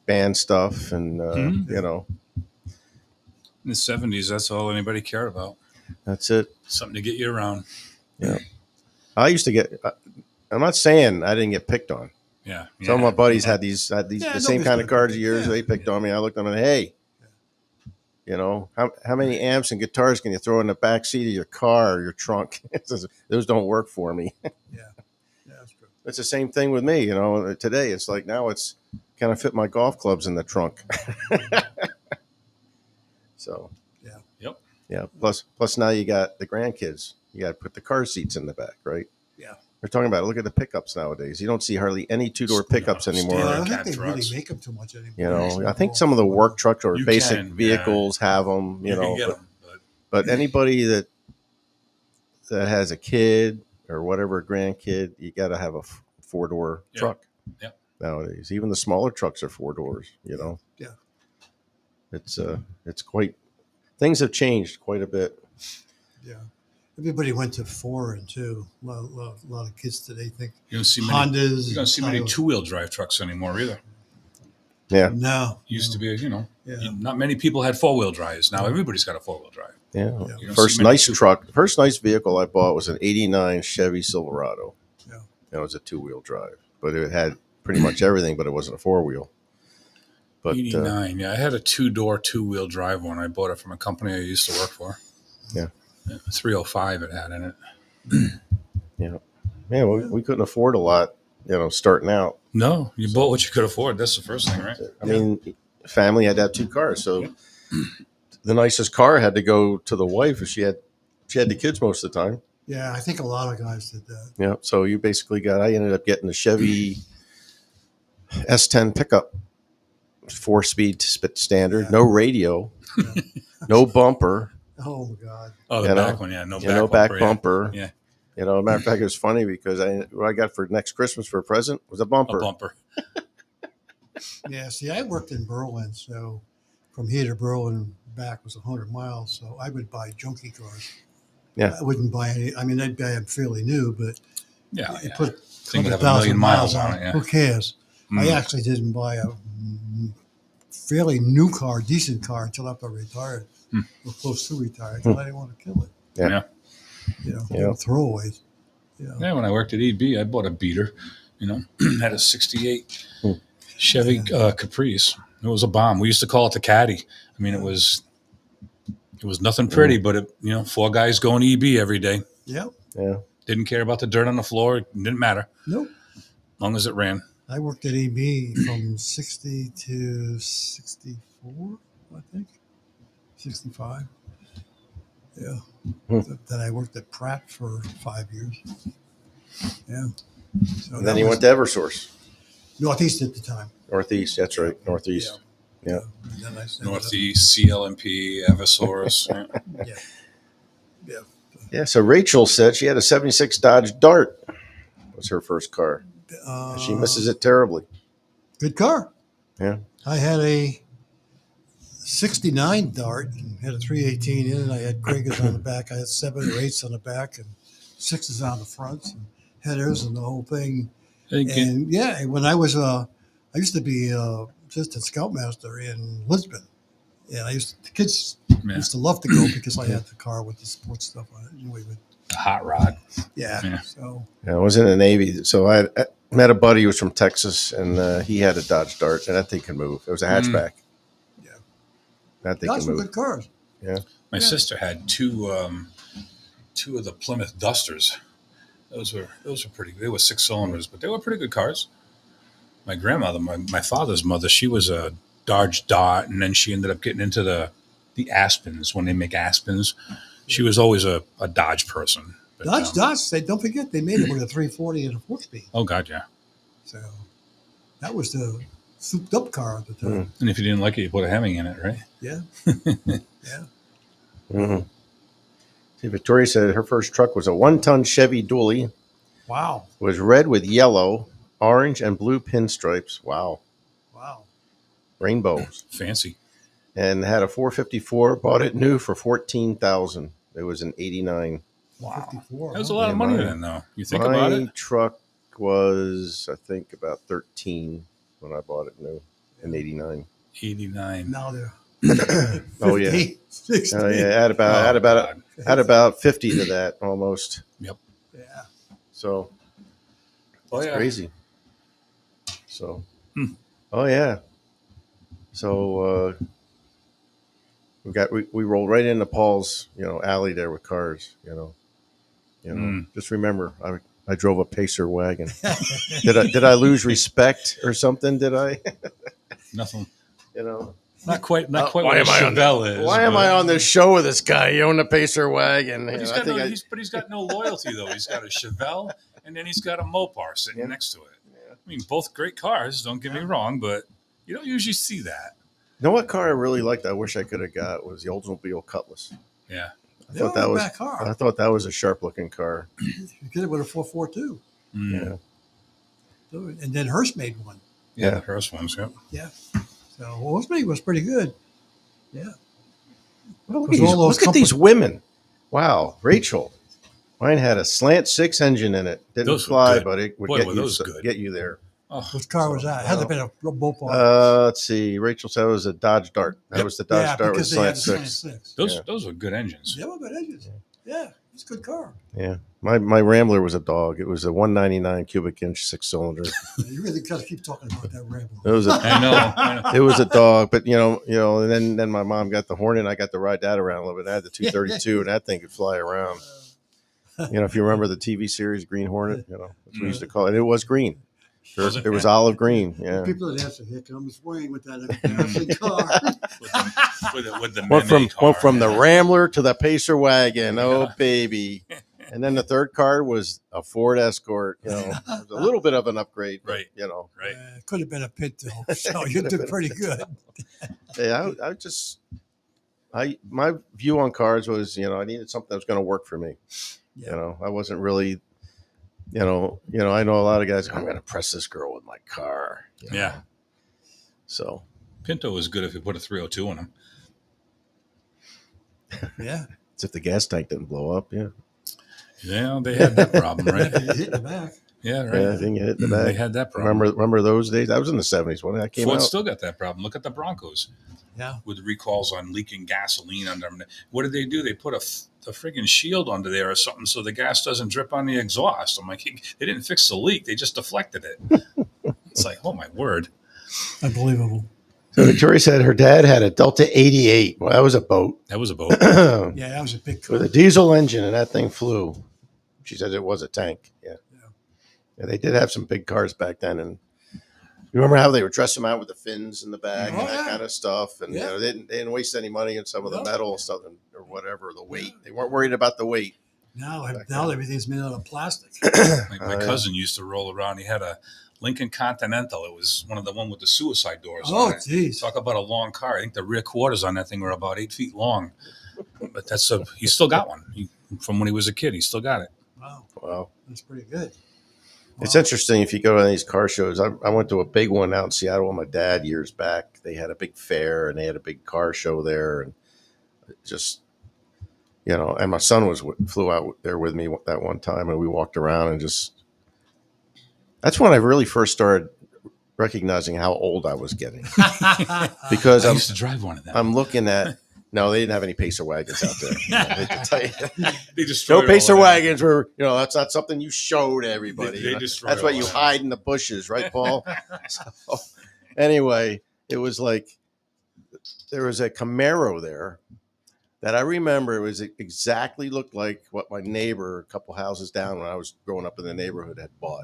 band stuff, and
Mhm.
you know,
In the 70s, that's all anybody cared about.
that's it.
Something to get you around.
I used to get. I'm not saying I didn't get picked on.
Yeah.
Some of my buddies had
Yeah,
the same
nobody's
kind of
gonna
cars
pick
of
it.
yours.
Yeah,
They picked
yeah.
on me. I looked at them and hey, you know, how many amps and guitars can you throw in the back seat of your car or your trunk? Those don't work for me.
Yeah, that's true.
It's the same thing with me. You know, today it's like now it's kind of fit my golf clubs in the trunk. So
Yeah.
Yep.
yeah. Plus now you got the grandkids. You got to put the car seats in the back, right?
Yeah.
We're talking about it. Look at the pickups nowadays. You don't see hardly any 2-door pickups anymore.
Well, I
Standard
don't
cab
think they
trucks.
really make them too much anymore.
You know, I think some of the work trucks or
You
basic
can, yeah.
vehicles have them. You
You
know,
can get
but,
them, but
but anybody that has a kid or whatever, a grandkid, you got to have a 4-door
Yeah.
truck.
Yeah.
Nowadays, even the smaller trucks are 4 doors. You know.
Yeah.
It's quite. Things have changed quite a bit.
Yeah. Everybody went to 4 and 2. A lot of kids today think
you don't see many.
Hondas.
You don't see many
Toyota.
two-wheel drive trucks anymore either.
Yeah.
No.
Used to be,
Yeah.
not many people had four-wheel drives. Now everybody's got a four-wheel drive.
Yeah.
Yeah.
You don't
First
see many
nice truck. First nice vehicle I bought was an '89 Chevy Silverado.
Yeah.
And it was a 2-wheel drive, but it had pretty much everything, but it wasn't a 4-wheel. But
89. Yeah, I had a two-door, two-wheel drive one. I bought it from a company I used to work for.
Yeah.
305 it had in it.
yeah, we couldn't afford a lot, starting out.
No, you bought what you could afford. That's the first thing, right?
I mean, family had to have 2 cars, so the nicest car had to go to the wife, if she had the kids most of the time.
Yeah, I think a lot of guys did that.
Yeah, so you basically I ended up getting the Chevy S10 pickup, 4-speed standard,
Yeah.
no radio,
Yeah.
no bumper,
Oh my God.
Oh, the
You
back
know,
one, yeah. No
no
back
back
bumper.
bumper.
Yeah.
Matter of fact, it was funny because what I got for next Christmas for a present was a bumper.
A bumper.
Yeah, see, I worked in Berlin, so from here to Berlin back was 100 miles. So I would buy junky cars.
Yeah.
I wouldn't buy any. I mean, I'd buy them fairly new, but
Yeah.
you
yeah.
put
Thing would have
100,000
1,000,000 miles on it, yeah.
Who cares? I
Mm.
actually didn't buy a fairly new car, decent car, until after I retired, or close to retired, because I didn't want to kill it.
Yeah.
You know,
Yeah.
they were throwaways. You know.
Yeah, when I worked at EB, I bought a beater, had a 68
Hmm.
Chevy Caprice. It was a bomb. We used to call it the Caddy. I mean, it was nothing pretty, but 4 guys going to EB every day.
Yeah.
Yeah.
Didn't care about the dirt on the floor. It didn't matter.
Nope.
As long as it ran.
I worked at EB from 60 to 64, I think. 65. Yeah.
Hmm.
Then I worked at Pratt for 5 years. Yeah. So
And then you went to Eversource,
Northeast at the time.
Northeast. That's right, Northeast. Yeah.
And then I ended up-
Northeast, CLMP, Eversource. Yeah.
Yeah.
Yeah. So Rachel said she had a '76 Dodge Dart. Was her first car. And she misses it terribly.
Good car.
Yeah.
I had a '69 Dart and had a 318 in it. I had Kragers on the back. I had 7 or 8s on the back and 6s on the front and headers and the whole thing. And yeah, when I was I used to be assistant scoutmaster in Lisbon. And the kids used to love to go because I had the car with the sports stuff on it. Anyway,
A hot rod.
yeah. So
Yeah, I was in the Navy. So I met a buddy who was from Texas, and he had a Dodge Dart, and that thing could move. It was a hatchback.
Yeah.
That thing
those
could
were
move.
good cars.
Yeah.
My sister had two of the Plymouth Dusters. Those were pretty good. They were 6 cylinders, but they were pretty good cars. My grandmother, my father's mother, she was a Dodge Dart, and then she ended up getting into the Aspens when they make Aspens. She was always a Dodge person. But,
Dodge Dots, don't forget, they made it with a 340 and a 4-speed.
Oh, God, yeah.
So that was the souped up car at the time.
And if you didn't like it, you put a Hemming in it, right?
Yeah. Yeah.
Mm-hmm. See, Victoria said her first truck was a 1-ton Chevy dually.
Wow.
It was red with yellow, orange, and blue pinstripes. Wow. Rainbows.
Fancy.
And had a 454. Bought it new for $14,000. It was an '89.
Wow.
54,
That was a lot of money then, though. You think about
My
it?
truck was, I think, about 13 when I bought it new in '89.
89.
Now they're 50,
Oh yeah,
60.
add about 50 to that almost.
Yep.
Yeah.
So
Oh,
it's crazy. So, oh yeah. So we rolled right into Paul's alley there with cars. Just remember I drove a Pacer wagon. Did I lose respect or something? Did I?
Nothing.
Not
quite
why
what a Chevelle is.
Why am I on this show with this guy? He owned a Pacer wagon.
But he's got no loyalty, though. He's got a Chevelle, and then he's got a Mopar sitting next to it. Yeah. I mean, both great cars, don't get me wrong, but you don't usually see that.
You know what car I really liked? I wish I could have got was the Oldsmobile Cutlass.
Yeah.
I thought that was a sharp-looking car.
You get it with a 442.
Yeah.
And then Hearst made one.
Yeah, the Hearst ones, yep.
Yeah. So Hearst was pretty good. Yeah.
Look at these women. Wow. Rachel. Mine had a slant 6 engine in it. Didn't fly, but it would get you there.
Oh, which car was that? It had to be a Mopar.
Let's see. Rachel said it was a Dodge Dart. That was the Dodge Dart with slant 6.
Those were good engines.
They were good engines. Yeah, it's a good car.
Yeah. My Rambler was a dog. It was a 199 cubic inch 6-cylinder.
You really got to keep talking about that Rambler.
I know.
It was a dog, but and then my mom got the Hornet. I got to ride that around a little bit. I had the 232, and that thing could fly around. If you remember the TV series Green Hornet, that's what we used to call it. It was green. It was olive green. Yeah.
People that answer here come swinging with that embarrassing car.
with the
went from the Rambler to the Pacer wagon. Oh baby. And then the third car was a Ford Escort. It was a little bit of an upgrade,
right?
Right.
It could have been a Pinto, so you did pretty good.
Yeah, my view on cars was, I needed something that was going to work for me. Yeah. I wasn't really, I know a lot of guys. I'm going to press this girl with my car.
Yeah.
So
Pinto was good if you put a 302 in them.
Yeah.
It's if the gas tank didn't blow up. Yeah.
Yeah, they had that problem, right?
You hit the back.
Yeah, right.
Yeah, I think you hit the back.
They had that problem.
Remember those days? I was in the 70s when that came out.
Ford still got that problem. Look at the Broncos.
Yeah.
With recalls on leaking gasoline under them. What did they do? They put a friggin' shield under there or something so the gas doesn't drip on the exhaust. I'm like, they didn't fix the leak. They just deflected it. It's like, oh, my word.
Unbelievable.
So Victoria said her dad had a Delta 88. Well, that was a boat.
That was a boat.
Yeah, that was a big car.
With a diesel engine, and that thing flew. She said it was a tank. Yeah. They did have some big cars back then. And you remember how they would dress them out with the fins in the back and that kind of stuff? And they didn't waste any money on some of the metal stuff or whatever, the weight. They weren't worried about the weight.
Now everything's made out of plastic.
My cousin used to roll around. He had a Lincoln Continental. It was one with the suicide doors.
Oh, geez.
Talk about a long car. I think the rear quarters on that thing were about 8 feet long. But he still got one. from when he was a kid. He still got it.
Wow,
Wow.
that's pretty good.
It's
Wow.
interesting if you go to these car shows. I went to a big one out in Seattle with my dad years back. They had a big fair and they had a big car show there, and just and my son flew out there with me that one time, and we walked around and just. That's when I really first started recognizing how old I was getting because
I used to drive one of them.
I'm looking at. No, they didn't have any pacer wagons out there. I hate to tell you.
They destroyed
No pacer
all of that.
wagons were, that's not something you show to everybody.
They destroyed
That's why
all
you
that.
hide in the bushes, right, Paul? So, anyway, it was like there was a Camaro there that I remember. It was exactly looked like what my neighbor, a couple houses down when I was growing up in the neighborhood, had bought.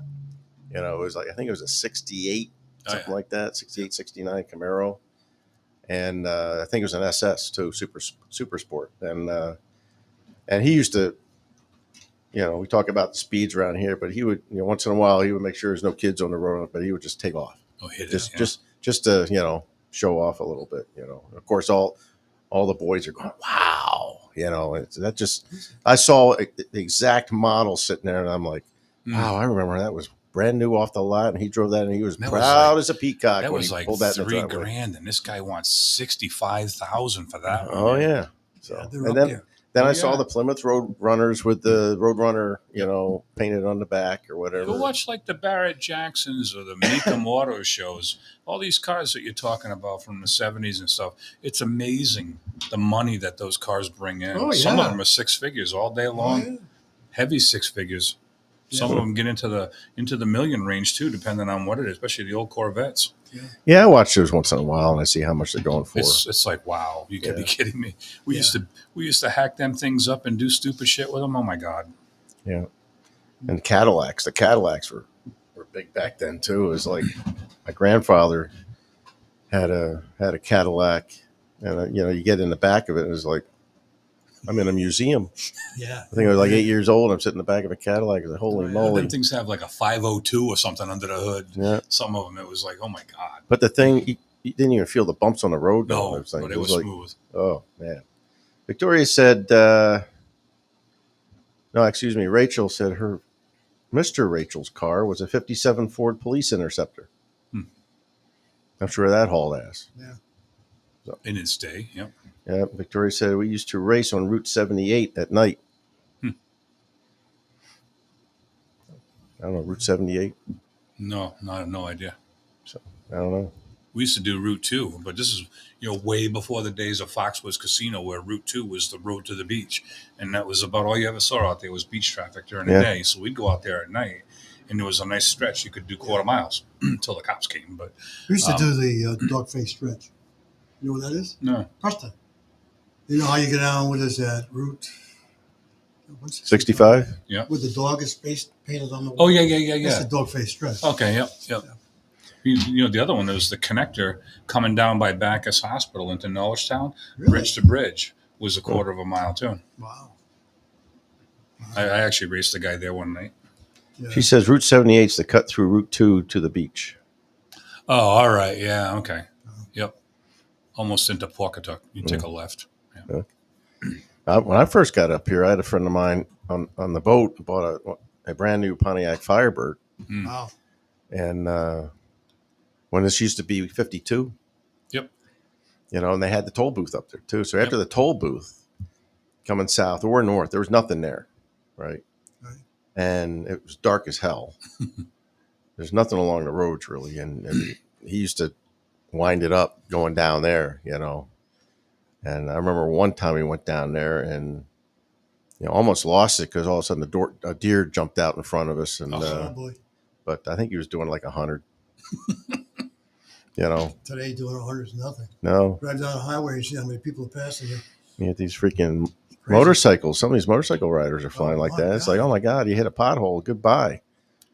It was like, I think it was a 68, something like that, 68, 69 Camaro. And I think it was an SS too, super sport. And he used to, we talk about the speeds around here, but he would, once in a while, he would make sure there's no kids on the road, but he would just take off.
Oh, hit it.
Just to, show off a little bit, Of course, all the boys are going, wow, that just, I saw the exact model sitting there and I'm like, wow, I remember that was brand new off the lot, and he drove that, and he was proud as a peacock.
That
when
was
he
like
pulled that
$3,000, and this guy wants $65,000 for that.
Oh yeah. So and then I saw the Plymouth Road Runners with the Roadrunner, painted on the back or whatever.
Go watch like the Barrett Jacksons or the Mecum Auto shows. All these cars that you're talking about from the 70s and stuff. It's amazing the money that those cars bring in.
Oh, yeah.
Some of them are six figures all day long.
Oh, yeah.
Heavy six figures. Some of them get into the million range too, depending on what it is, especially the old Corvettes.
Yeah, I watch those once in a while, and I see how much they're going for.
It's like, wow, you could be kidding me. We used to hack them things up and do stupid shit with them. Oh my god.
Yeah, and Cadillacs. The Cadillacs were big back then too. It was like my grandfather had a Cadillac, and you get in the back of it, and it was like I'm in a museum.
Yeah.
I think I was like 8 years old. I'm sitting in the back of a Cadillac. Like, holy moly.
Them things have like a 502 or something under the hood.
Yeah.
Some of them, it was like, oh my God.
But the thing, you didn't even feel the bumps on the road.
No,
but
it was
like,
smooth.
Oh, man. Victoria said, no, excuse me. Rachel said Mr. Rachel's car was a 57 Ford Police Interceptor. I'm sure that hauled ass.
Yeah.
So.
In its day, yep.
Yeah, Victoria said we used to race on Route 78 at night. I don't know, Route 78?
No, no idea.
So, I don't know.
We used to do Route 2, but this is, way before the days of Foxwoods Casino, where Route 2 was the road to the beach. And that was about all you ever saw out there was beach traffic during the day. So we'd go out there at night, and there was a nice stretch. You could do quarter miles until the cops came. But
we used to do the dog face stretch. You know what that is?
No.
Preston. You know how you get down with us at Route
65?
Yeah.
With the dog is painted on the wall.
Oh, yeah.
That's the dog face stretch.
Okay, yep. The other one, there was the connector coming down by Bacchus Hospital into Norristown.
Really?
Bridge to bridge was a quarter of a mile, too.
Wow.
I actually raced a guy there one night.
Yeah.
She says Route 78 is the cut through Route 2 to the beach.
Oh, all right. Yeah, okay. Yep. Almost into Pawcatuck. You take a left. Yeah.
When I first got up here, I had a friend of mine on the boat bought a brand new Pontiac Firebird.
Wow.
And when this used to be 52.
Yep.
And they had the toll booth up there too. So after the toll booth coming south or north, there was nothing there. Right. And it was dark as hell. There's nothing along the roads really. And he used to wind it up going down there, And I remember one time we went down there and almost lost it because all of a sudden a deer jumped out in front of us. And
boy.
But I think he was doing like 100.
Today doing 100 is nothing.
No.
Drive down the highway and see how many people are passing you.
You get these freaking motorcycles. Some of these motorcycle riders are flying like that.
God.
It's like, oh my God, you hit a pothole. Goodbye.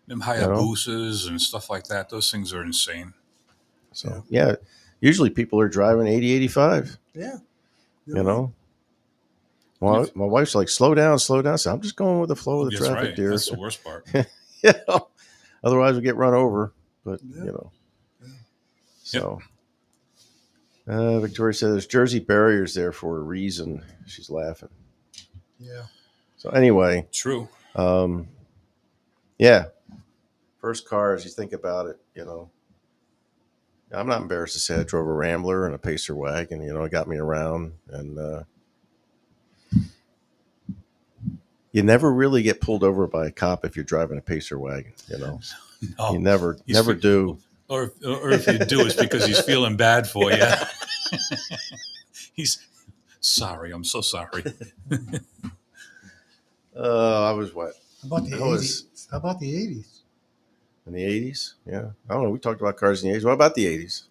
Them Hayabusas and stuff like that. Those things are insane.
So, yeah. Usually people are driving 80, 85.
Yeah.
Well, my wife's like, slow down. So I'm just going with the flow of the traffic, dear.
That's the worst part.
Otherwise we get run over. But, So, Victoria says there's Jersey barriers there for a reason. She's laughing.
Yeah.
So anyway,
True.
yeah, first car, as you think about it, I'm not embarrassed to say I drove a Rambler and a Pacer wagon. It got me around, and you never really get pulled over by a cop if you're driving a Pacer wagon. You
No,
never do.
or if you do, it's because he's feeling bad for you. He's sorry. I'm so sorry.
I was what?
How about the
I was
80s? How about the 80s?
in the 80s. Yeah, I don't know. We talked about cars in the 80s. What about the 80s?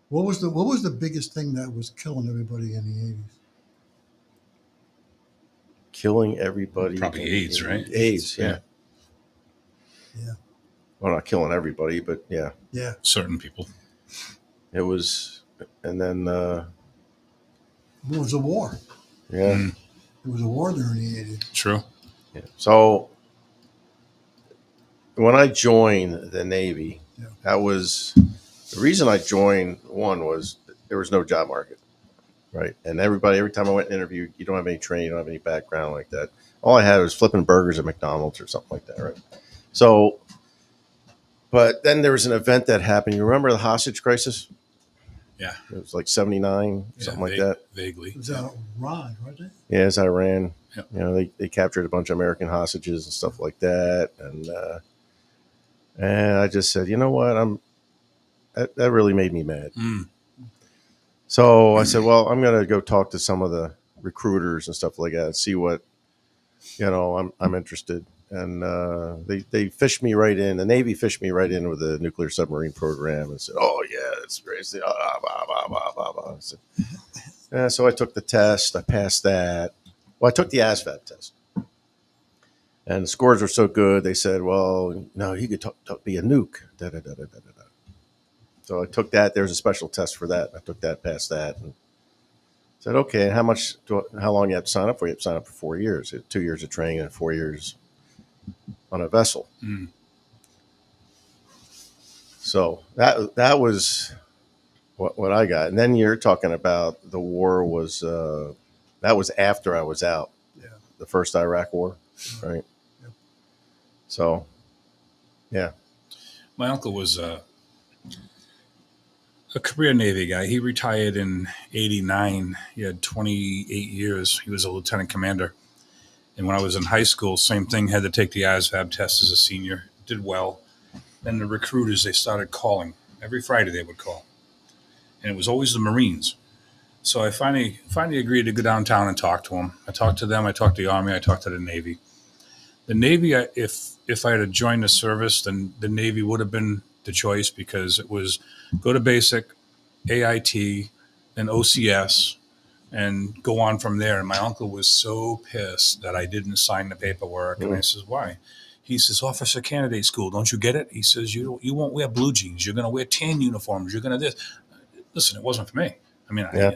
What was the biggest thing that was killing everybody in the 80s?
Killing everybody.
Probably AIDS, right?
AIDS, yeah.
Yeah.
Well, not killing everybody, but yeah.
Yeah.
Certain people.
It was, and then,
It was a war.
yeah.
Mm,
It was a war during the 80s.
true.
Yeah. So when I joined the Navy,
Yeah.
that was the reason I joined. One was there was no job market, right? And every time I went and interviewed, you don't have any training, you don't have any background like that. All I had was flipping burgers at McDonald's or something like that, right? So, but then there was an event that happened. You remember the hostage crisis?
Yeah.
It was like 79, something like that.
Vaguely.
It was Iran, wasn't it?
Yeah, it's Iran.
Yep.
They captured a bunch of American hostages and stuff like that. And I just said, you know what? That really made me mad.
Mm,
So I said, well, I'm going to go talk to some of the recruiters and stuff like that and see what, I'm interested. And they fished me right in. The Navy fished me right in with the nuclear submarine program and said, oh, yeah, that's great. Said, blah, blah, blah, blah, blah. I said, so I took the test. I passed that. Well, I took the ASVAB test. And the scores were so good, they said, well, no, you could be a nuke. Da, da, da, da, da, da. So I took that. There was a special test for that. I took that, passed that, and said, okay, how long you have to sign up for? You have to sign up for 4 years. 2 years of training and 4 years on a vessel.
mm.
So that was what I got. And then you're talking about the war was that was after I was out.
Yeah.
The first Iraq war, right?
Yep.
So, yeah.
My uncle was a career Navy guy. He retired in '89. He had 28 years. He was a lieutenant commander. And when I was in high school, same thing. Had to take the ASVAB test as a senior. Did well. Then the recruiters, they started calling. Every Friday they would call. And it was always the Marines. So I finally agreed to go downtown and talk to them. I talked to them. I talked to the Army. I talked to the Navy. The Navy, if I had joined the service, then the Navy would have been the choice because it was go to basic, AIT, then OCS, and go on from there. And my uncle was so pissed that I didn't sign the paperwork. And I says, why? He says, Officer Candidate School, don't you get it? He says, you won't wear blue jeans. You're going to wear tan uniforms. You're going to this. Listen, it wasn't for me. I mean,
Yeah.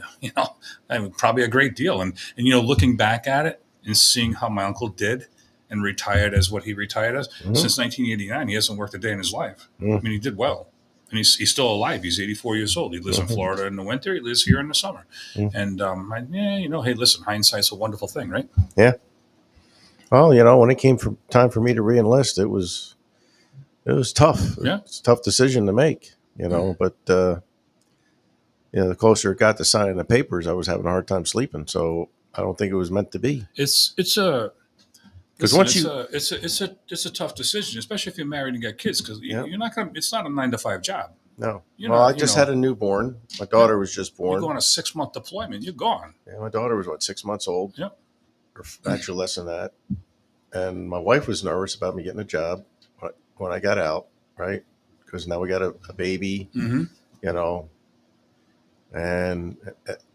I mean, probably a great deal. And looking back at it and seeing how my uncle did and retired as what he retired as, since 1989, he hasn't worked a day in his life. I mean, he did well. And he's still alive. He's 84 years old. He lives in Florida in the winter. He lives here in the summer. And, hey, listen, hindsight's a wonderful thing, right?
Yeah. Well, when it came time for me to reenlist, it was tough.
Yeah.
It's a tough decision to make, but, the closer it got to signing the papers, I was having a hard time sleeping. So I don't think it was meant to be.
It's a tough decision, especially if you're married and got kids, because you're not gonna. It's not a 9 to 5 job.
No. I just had a newborn. My daughter was just born.
You go on a 6-month deployment, you're gone.
Yeah, my daughter was 6 months old.
Yep.
Or actually less than that. And my wife was nervous about me getting a job when I got out, right? Because now we got a baby,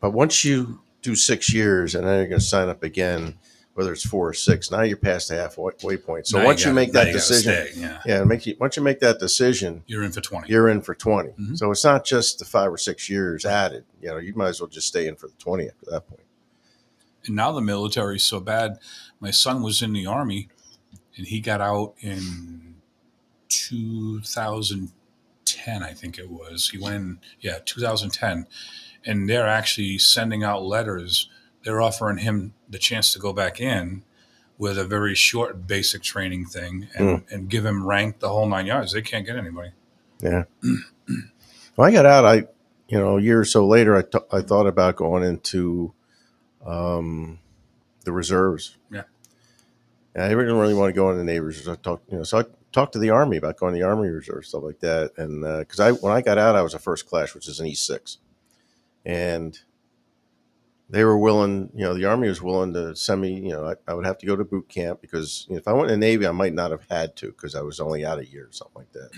but once you do 6 years and then you're going to sign up again, whether it's 4 or 6, now you're past the halfway point. So once you make that decision, once you make that decision,
you're in for 20.
You're in for 20. Mm-hmm. So it's not just the 5 or 6 years added. You might as well just stay in for the 20 after that point.
And now the military is so bad. My son was in the Army, and he got out in 2010, I think it was. He went in, 2010. And they're actually sending out letters. They're offering him the chance to go back in. with a very short basic training thing and give him rank the whole 9 yards. They can't get anybody.
Yeah. When I got out, a year or so later, I thought about going into the reserves.
Yeah.
And I didn't really want to go into the Navy Reserves. So I talked to the Army about going to the Army Reserve, stuff like that. And because when I got out, I was a first class, which is an E6. And they were willing, the Army was willing to send me, I would have to go to boot camp because if I went in the Navy, I might not have had to because I was only out a year or something like that.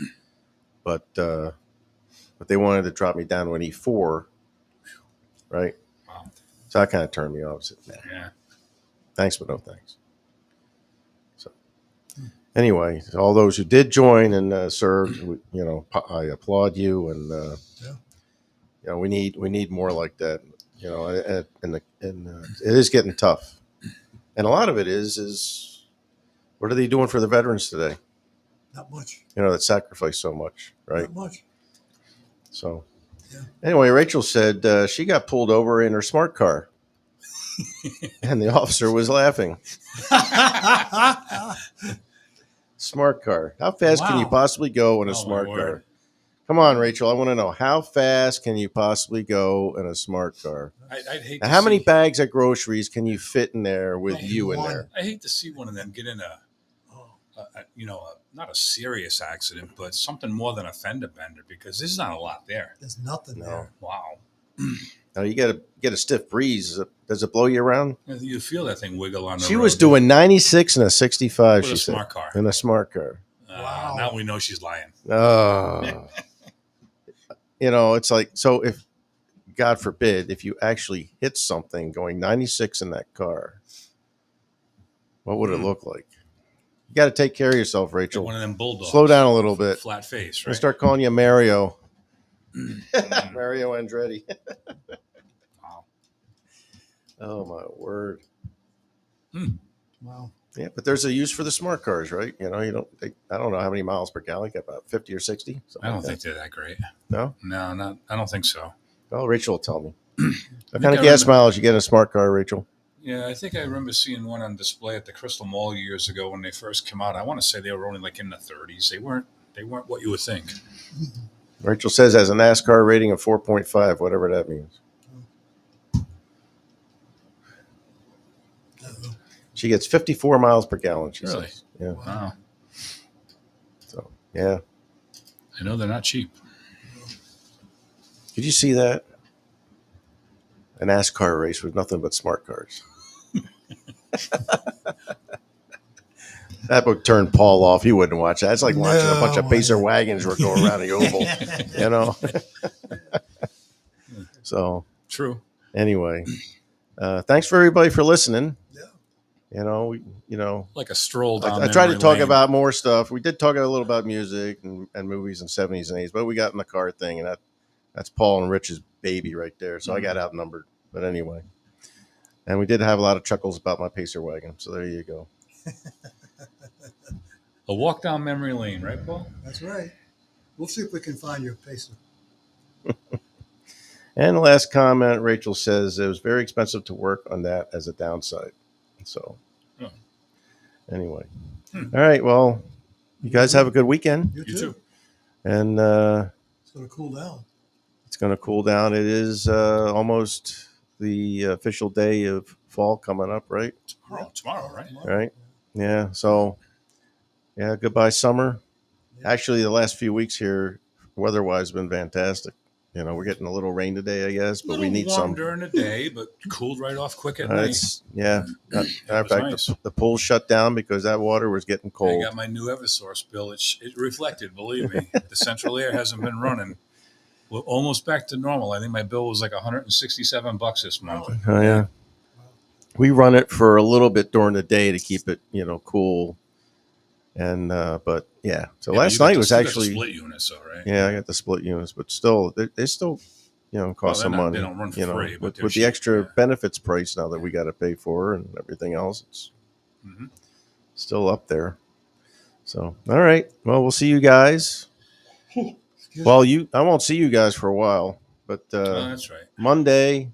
But they wanted to drop me down to an E4, right?
Wow.
So that kind of turned me off. I said, nah,
Yeah.
thanks, but no thanks. So anyway, all those who did join and served, I applaud you, and we need more like that. And it is getting tough, and a lot of it is what are they doing for the veterans today?
Not much.
That sacrifice so much, right?
Not much.
So,
Yeah.
Anyway, Rachel said she got pulled over in her smart car, and the officer was laughing. Smart car. How fast can you
Wow.
possibly go in a
Oh, my
smart car?
word.
Come on, Rachel. I want to know how fast can you possibly go in a smart car?
I'd hate
Now,
to
how many
see-
bags of groceries can you fit in there with
Maybe
you in
one.
there?
I hate to see one of them get in not a serious accident, but something more than a fender bender because there's not a lot there.
There's nothing
No.
there.
Wow.
Now you got to get a stiff breeze. Does it blow you around?
You feel that thing wiggle on the
She
road.
was doing 96 and a 65.
with
She
a
said
smart car.
in a smart car.
Wow.
Now we know she's lying.
Oh, it's like, so if, God forbid, if you actually hit something going 96 in that car, what would it look like? You got to take care of yourself,
Get
Rachel.
one of them bulldogs.
Slow down a little bit.
Flat face,
I'll
right?
start calling you Mario. Mario Andretti.
Wow.
Oh, my word.
Wow.
Yeah, but there's a use for the smart cars, right? I don't know how many miles per gallon, about 50 or 60.
I don't think they're that great.
No?
No, I don't think so.
Well, Rachel will tell me. What
think
kind of
I
gas
remember-
mileage you get in a smart car, Rachel?
Yeah, I think I remember seeing one on display at the Crystal Mall years ago when they first came out. I want to say they were only like in the 30s. They weren't what you would think.
Rachel says has a NASCAR rating of 4.5, whatever that means. She gets 54 miles per gallon, she
Really?
says. Yeah.
Wow.
So, yeah.
I know they're not cheap.
Did you see that? A NASCAR race with nothing but smart cars. That would turn Paul off. He wouldn't watch that. It's like watching a bunch of
No
Pacer
way.
wagons were going around the oval, So,
True.
anyway, thanks for everybody for listening.
Yeah.
Like a stroll down
I tried to
memory
talk
lane.
about more stuff. We did talk a little about music and movies in 70s and 80s, but we got in the car thing, and that's Paul and Rich's baby right there. So I got outnumbered. But anyway, and we did have a lot of chuckles about my Pacer wagon. So there you go.
A walk down memory lane, right, Paul?
That's right. We'll see if we can find your pacer.
And the last comment, Rachel says it was very expensive to work on that as a downside. So
Oh.
anyway, all right. Well, you guys have a good weekend,
You too.
and
It's going to cool down.
it's going to cool down. It is almost the official day of fall coming up, right?
Tomorrow, right?
Right. Yeah. So, yeah. Goodbye, summer. Actually, the last few weeks here, weather-wise, have been fantastic. We're getting a little rain today, I guess, but we need
warm
some.
during the day, but cooled right off quick at night.
Matter of
was
fact,
nice.
the pool shut down because that water was getting
I
cold.
got my new Eversource bill. It reflected, believe me. The central air hasn't been running. We're almost back to normal. I think my bill was like $167 this month.
Oh yeah. We run it for a little bit during the day to keep it, cool. And but yeah. So
Yeah, but
last
you got
night
the-
was
you got the
actually
split units, though, right?
yeah, I got the split units, but still they still cost some money.
They don't run for free, but
with
they're
the
cheap,
extra
yeah.
benefits price now that we got to pay for and everything else, it's
Mhm.
still up there. So all right, well we'll see you guys.
Excuse
Well, I won't see you guys for a while, but
Oh, that's right.
Monday,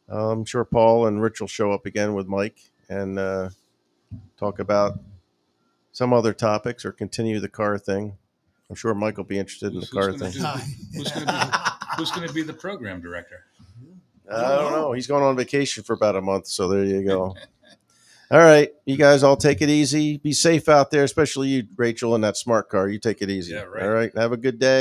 I'm sure Paul and Rich will show up again with Mike, and talk about some other topics or continue the car thing. I'm sure Mike will be interested in the car thing.
Who's going to be the program director?
I don't know. He's going on vacation for about a month, so there you go. All right, you guys all take it easy. Be safe out there, especially you, Rachel, in that smart car. You take it easy.
Yeah, right.
All right, have a good day.